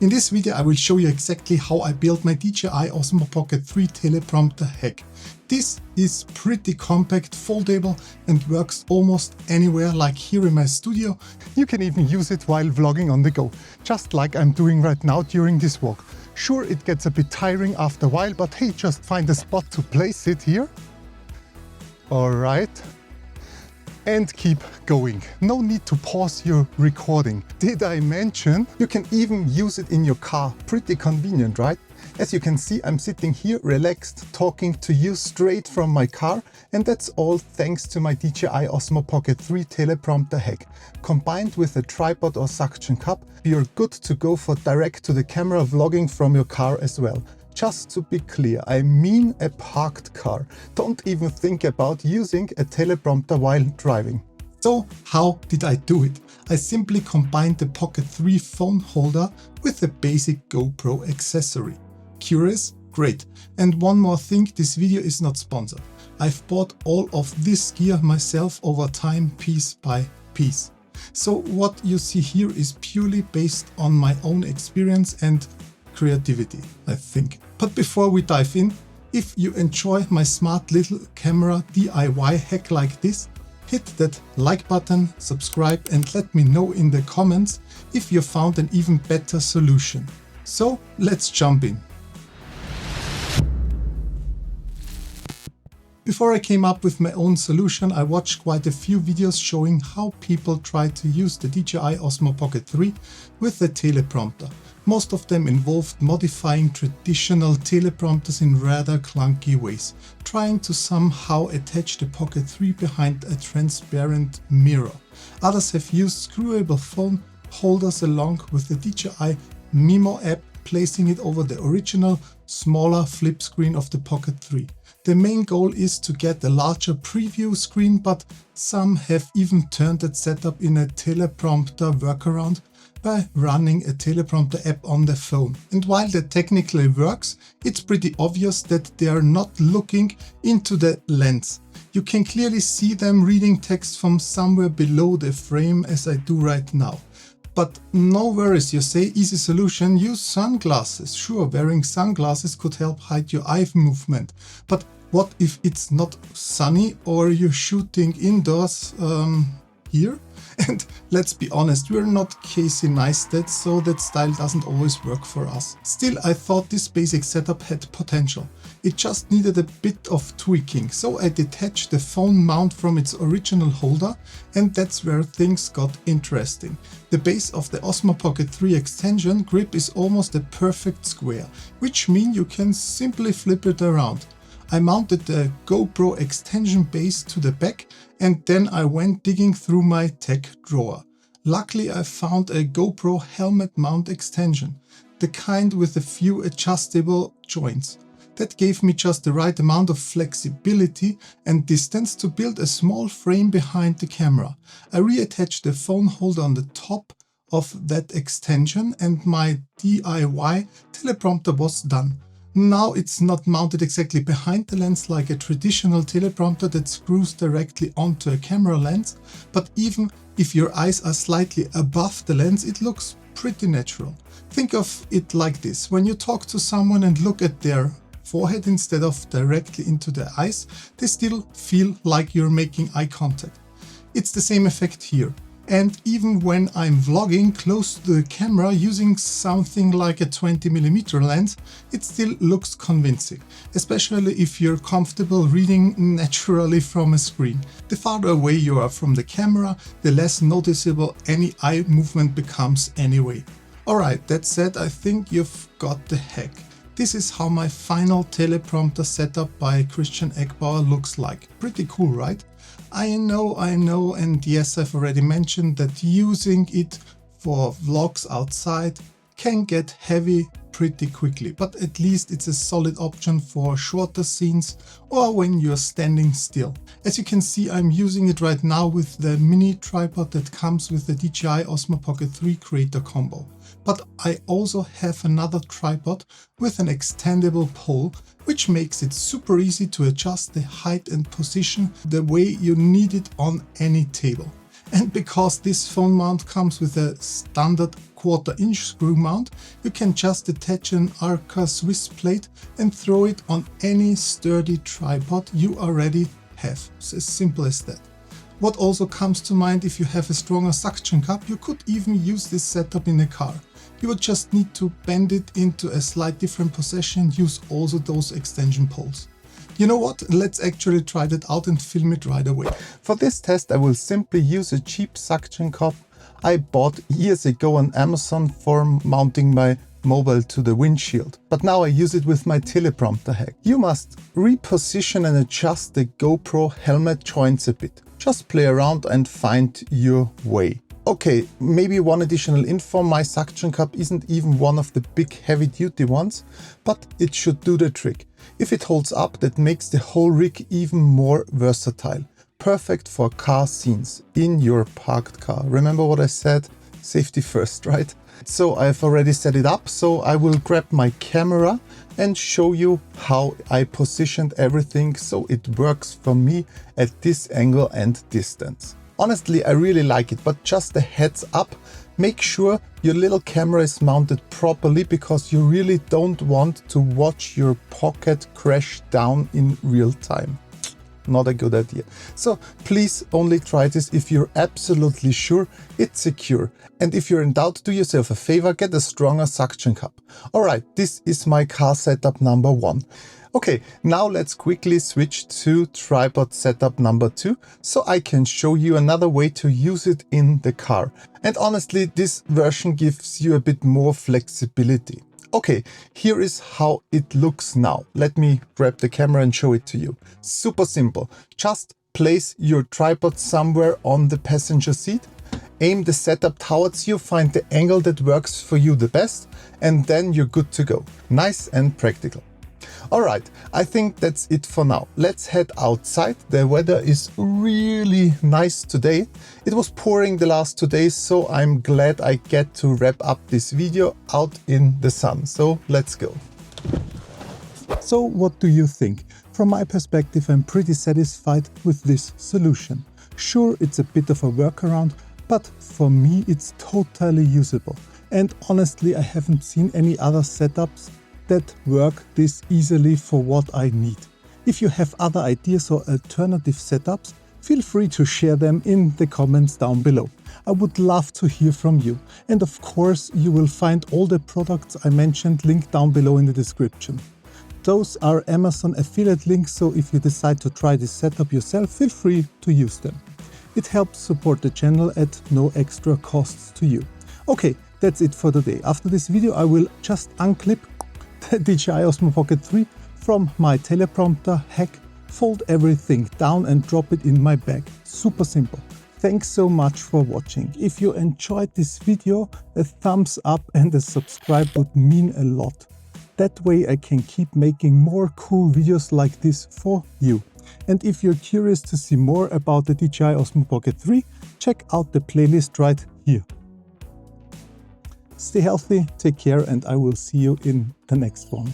In this video I will show you exactly how I built my DJI Osmo Pocket 3 teleprompter hack. This is pretty compact, foldable and works almost anywhere, like here in my studio. You can even use it while vlogging on the go, just like I'm doing right now during this walk. Sure, it gets a bit tiring after a while, but hey, just find a spot to place it here. Alright. And keep going. No need to pause your recording. Did I mention you can even use it in your car? Pretty convenient, right? As you can see, I'm sitting here relaxed, talking to you straight from my car, and that's all thanks to my DJI Osmo Pocket 3 teleprompter hack. Combined with a tripod or suction cup, you're good to go for direct to the camera vlogging from your car as well. Just to be clear, I mean a parked car. Don't even think about using a teleprompter while driving. So how did I do it? I simply combined the Pocket 3 phone holder with a basic GoPro accessory. Curious? Great. And one more thing, this video is not sponsored. I've bought all of this gear myself over time, piece by piece. So what you see here is purely based on my own experience and creativity, I think. But before we dive in, if you enjoy my smart little camera DIY hack like this, hit that like button, subscribe and let me know in the comments if you found an even better solution. So let's jump in. Before I came up with my own solution, I watched quite a few videos showing how people try to use the DJI Osmo Pocket 3 with the teleprompter. Most of them involved modifying traditional teleprompters in rather clunky ways, trying to somehow attach the Pocket 3 behind a transparent mirror. Others have used screwable phone holders along with the DJI Mimo app, placing it over the original, smaller flip screen of the Pocket 3. The main goal is to get a larger preview screen, but some have even turned that setup in a teleprompter workaround by running a teleprompter app on the phone. And while that technically works, it's pretty obvious that they are not looking into the lens. You can clearly see them reading text from somewhere below the frame as I do right now. But no worries, you say, easy solution, use sunglasses. Sure, wearing sunglasses could help hide your eye movement. But what if it's not sunny or you're shooting indoors here? And let's be honest, we're not Casey Neistat, so that style doesn't always work for us. Still, I thought this basic setup had potential. It just needed a bit of tweaking, so I detached the phone mount from its original holder, and that's where things got interesting. The base of the Osmo Pocket 3 extension grip is almost a perfect square, which means you can simply flip it around. I mounted the GoPro extension base to the back and then I went digging through my tech drawer. Luckily I found a GoPro helmet mount extension, the kind with a few adjustable joints. That gave me just the right amount of flexibility and distance to build a small frame behind the camera. I reattached the phone holder on the top of that extension and my DIY teleprompter was done. Now it's not mounted exactly behind the lens like a traditional teleprompter that screws directly onto a camera lens, but even if your eyes are slightly above the lens, it looks pretty natural. Think of it like this: when you talk to someone and look at their forehead instead of directly into their eyes, they still feel like you're making eye contact. It's the same effect here. And even when I'm vlogging close to the camera using something like a 20mm lens, it still looks convincing, especially if you're comfortable reading naturally from a screen. The farther away you are from the camera, the less noticeable any eye movement becomes anyway. Alright, that said, I think you've got the hack. This is how my final teleprompter setup by Christian Eckbauer looks like. Pretty cool, right? I know, and yes, I've already mentioned that using it for vlogs outside can get heavy pretty quickly, but at least it's a solid option for shorter scenes or when you're standing still. As you can see, I'm using it right now with the mini tripod that comes with the DJI Osmo Pocket 3 Creator Combo. But I also have another tripod with an extendable pole, which makes it super easy to adjust the height and position the way you need it on any table. And because this phone mount comes with a standard 1/4" screw mount, you can just attach an Arca Swiss plate and throw it on any sturdy tripod you already have. It's as simple as that. What also comes to mind, if you have a stronger suction cup, you could even use this setup in a car. You would just need to bend it into a slight different position, use also those extension poles. You know what? Let's actually try that out and film it right away. For this test I will simply use a cheap suction cup I bought years ago on Amazon for mounting my mobile to the windshield. But now I use it with my teleprompter hack. You must reposition and adjust the GoPro helmet joints a bit. Just play around and find your way. Okay, maybe one additional info, my suction cup isn't even one of the big heavy duty ones, but it should do the trick. If it holds up, that makes the whole rig even more versatile. Perfect for car scenes in your parked car. Remember what I said? Safety first, right? So I've already set it up, so I will grab my camera and show you how I positioned everything so it works for me at this angle and distance. Honestly, I really like it, but just a heads up, make sure your little camera is mounted properly because you really don't want to watch your Pocket crash down in real time. Not a good idea. So please only try this if you're absolutely sure it's secure. And if you're in doubt, do yourself a favor, get a stronger suction cup. Alright, this is my car setup number 1. Okay, now let's quickly switch to tripod setup number 2, so I can show you another way to use it in the car. And honestly, this version gives you a bit more flexibility. Okay, here is how it looks now. Let me grab the camera and show it to you. Super simple. Just place your tripod somewhere on the passenger seat, aim the setup towards you, find the angle that works for you the best, and then you're good to go. Nice and practical. Alright, I think that's it for now. Let's head outside. The weather is really nice today. It was pouring the last 2 days, so I'm glad I get to wrap up this video out in the sun. So let's go. So what do you think? From my perspective, I'm pretty satisfied with this solution. Sure, it's a bit of a workaround, but for me it's totally usable. And honestly, I haven't seen any other setups that work this easily for what I need. If you have other ideas or alternative setups, feel free to share them in the comments down below. I would love to hear from you. And of course, you will find all the products I mentioned linked down below in the description. Those are Amazon affiliate links, so if you decide to try this setup yourself, feel free to use them. It helps support the channel at no extra costs to you. Okay, that's it for today. After this video, I will just unclip the DJI Osmo Pocket 3 from my teleprompter hack, fold everything down and drop it in my bag. Super simple. Thanks so much for watching. If you enjoyed this video, a thumbs up and a subscribe would mean a lot. That way I can keep making more cool videos like this for you. And if you're curious to see more about the DJI Osmo Pocket 3, check out the playlist right here. Stay healthy, take care, and I will see you in the next one.